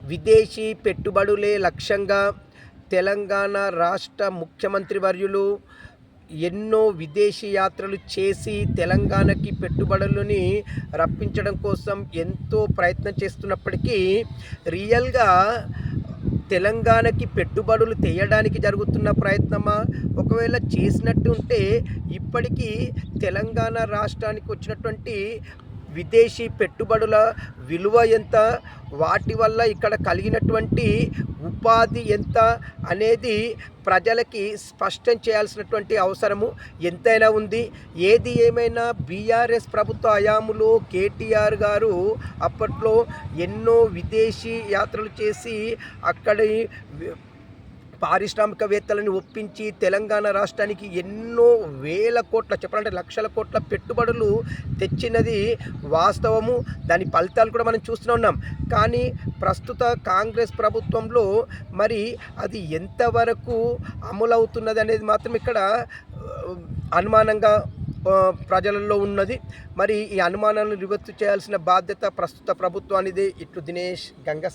విదేశీ పెట్టుబడులే లక్ష్యంగా తెలంగాణ రాష్ట్ర ముఖ్యమంత్రి వర్యులు ఎన్నో విదేశీ యాత్రలు చేసి తెలంగాణకి పెట్టుబడులని రప్పించడం కోసం ఎంతో ప్రయత్నం చేస్తున్నప్పటికీ రియల్గా తెలంగాణకి పెట్టుబడులు తేయడానికి జరుగుతున్న ప్రయత్నమా, ఒకవేళ చేసినట్టు ఉంటే ఇప్పటికీ తెలంగాణ రాష్ట్రానికి వచ్చినటువంటి విదేశీ పెట్టుబడుల విలువ ఎంత, వాటి వల్ల ఇక్కడ కలిగినటువంటి ఉపాధి ఎంత అనేది ప్రజలకి స్పష్టం చేయాల్సినటువంటి అవసరము ఎంతైనా ఉంది. ఏది ఏమైనా బీఆర్ఎస్ ప్రభుత్వ హయాంలో కేటీఆర్ గారు అప్పట్లో ఎన్నో విదేశీ యాత్రలు చేసి అక్కడి పారిశ్రామికవేత్తలను ఒప్పించి తెలంగాణ రాష్ట్రానికి ఎన్నో వేల కోట్ల, చెప్పాలంటే లక్షల కోట్ల పెట్టుబడులు తెచ్చినది వాస్తవము. దాని ఫలితాలు కూడా మనం చూస్తూనే ఉన్నాం. కానీ ప్రస్తుత కాంగ్రెస్ ప్రభుత్వంలో మరి అది ఎంతవరకు అమలవుతున్నది అనేది మాత్రం ఇక్కడ అనుమానంగా ప్రజలలో ఉన్నది. మరి ఈ అనుమానాలను నివృత్తి చేయాల్సిన బాధ్యత ప్రస్తుత ప్రభుత్వానిదే. ఇట్లు దినేష్, గంగ.